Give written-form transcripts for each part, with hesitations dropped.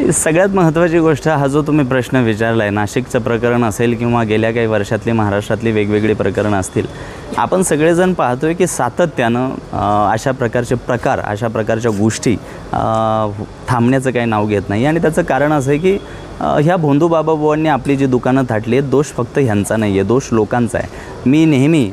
सगळ्यात महत्त्वाची गोष्ट हा जो तुम्ही प्रश्न विचारला आहे, नाशिकचं प्रकरण असेल किंवा गेल्या काही वर्षातली महाराष्ट्रातली वेगवेगळी प्रकरणं असतील, आपण सगळेजण पाहतो आहे की सातत्यानं अशा प्रकारचे प्रकार, अशा प्रकारच्या गोष्टी थांबण्याचं काही नाव घेत नाही. आणि त्याचं कारण असं आहे की ह्या भोंदू बाबाबुवांनी आपली जी दुकानं थाटली आहेत, दोष फक्त ह्यांचा नाही आहे, दोष लोकांचा आहे. मी नेहमी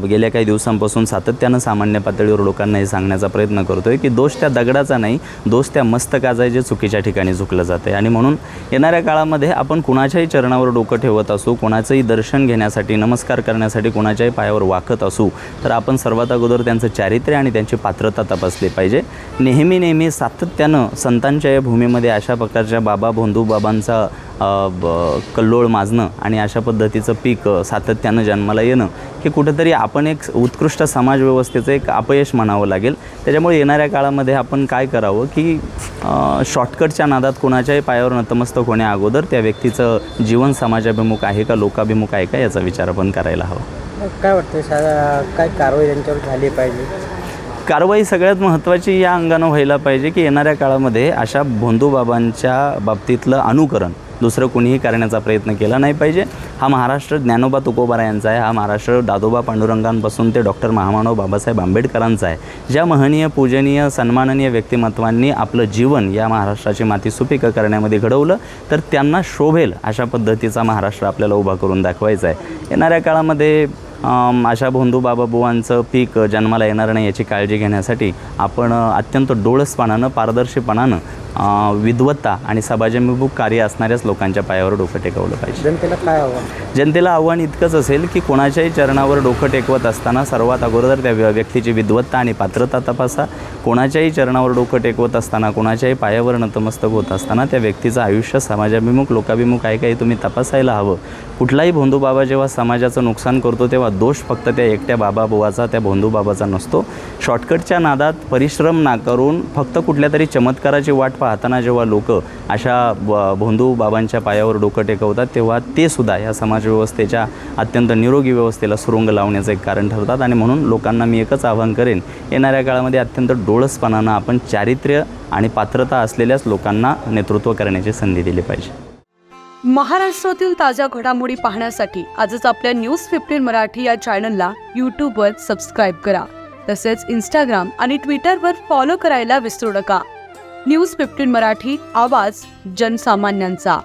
गेल्या काही दिवसांपासून सातत्यानं सामान्य पातळीवर लोकांना हे सांगण्याचा प्रयत्न करतो आहे की दोष त्या दगडाचा नाही, दोष त्या मस्तकाचा आहे जे चुकीच्या ठिकाणी झुकलं जातं आहे. आणि म्हणून येणाऱ्या काळामध्ये आपण कुणाच्याही चरणावर डोकं ठेवत असू, कोणाचंही दर्शन घेण्यासाठी, नमस्कार करण्यासाठी कोणाच्याही पायावर वाकत असू, तर आपण सर्वात अगोदर त्यांचं चारित्र्य आणि त्यांची पात्रता तपासली पाहिजे. नेहमी सातत्यानं संतांच्या या भूमीमध्ये अशा प्रकारच्या बाबा भोंदू बाबांचा कल्लोळ माजणं आणि अशा पद्धतीचं पीक सातत्यानं जन्माला येणं हे कुठंतरी आपण एक उत्कृष्ट समाजव्यवस्थेचं एक अपयश म्हणावं लागेल. त्याच्यामुळे येणाऱ्या काळामध्ये आपण काय करावं की शॉर्टकटच्या नादात कोणाच्याही पायावर नतमस्तक होण्या अगोदर त्या व्यक्तीचं जीवन समाजाभिमुख आहे का, लोकाभिमुख आहे का, याचा विचार आपण करायला हवा. काय वाटतं काय कारवाई त्यांच्यावर झाली पाहिजे? कारवाई सगळ्यात महत्त्वाची या अंगानं व्हायला पाहिजे की येणाऱ्या काळामध्ये अशा भोंदू बाबांच्या बाबतीतलं अनुकरण दुसरं कोणीही करण्याचा प्रयत्न केला नाही पाहिजे. हा महाराष्ट्र ज्ञानोबा तुकोबा यांचा आहे, हा महाराष्ट्र दादोबा पांडुरंगांपासून ते डॉक्टर महामानव बाबासाहेब आंबेडकरांचा आहे. ज्या महनीय, पूजनीय, सन्माननीय व्यक्तिमत्वांनी आपलं जीवन या महाराष्ट्राची माती सुपीक करण्यामध्ये घडवलं, तर त्यांना शोभेल अशा पद्धतीचा महाराष्ट्र आपल्याला उभा करून दाखवायचा आहे. येणाऱ्या काळामध्ये अशा भोंदू बाबाबुवांचं पीक जन्माला येणार नाही याची काळजी घेण्यासाठी आपण अत्यंत डोळसपणानं, पारदर्शीपणानं विद्वत्ता आणि समाजाभिमुख कार्य असणाऱ्याच लोकांच्या पायावर डोकं टेकवलं पाहिजे. जनतेला काय आव्हान? जनतेला आव्हान इतकंच असेल की कोणाच्याही चरणावर डोकं टेकवत असताना सर्वात अगोदर त्या व्यक्तीची विद्वत्ता आणि पात्रता तपासा. कोणाच्याही चरणावर डोकं टेकवत असताना, कोणाच्याही पायावर नतमस्तक होत असताना त्या व्यक्तीचं आयुष्य समाजाभिमुख, लोकाभिमुख आहे का हे तुम्ही तपासायला हवं. कुठलाही भोंदू बाबा जेव्हा समाजाचं नुकसान करतो तेव्हा दोष फक्त त्या एकट्या बाबाबुवाचा, त्या भोंदू बाबाचा नसतो. शॉर्टकटच्या नादात परिश्रम ना करून फक्त कुठल्या तरी चमत्काराची वाट पाहताना जेव्हा लोक अशा भोंदू बाबांच्या पायावर डोकं टेकवतात, तेव्हा ते सुद्धा या समाजव्यवस्थेच्या अत्यंत निरोगी व्यवस्थेला सुरुंग लावण्याचं एक कारण ठरतात. आणि म्हणून लोकांना मी एकच आवाहन करेन, येणाऱ्या काळामध्ये अत्यंत डोळसपणानं आपण चारित्र्य आणि पात्रता असलेल्याच लोकांना नेतृत्व करण्याची संधी दिली पाहिजे. महाराष्ट्रातील ताज्या घडामोडी पाहण्यासाठी आजच आपल्या News15 मराठी या चॅनलला यूट्यूबवर सबस्क्राईब करा. तसेच इंस्टाग्राम आणि ट्विटरवर फॉलो करायला विसरू नका. News15 मराठी, आवाज जनसामान्यांचा.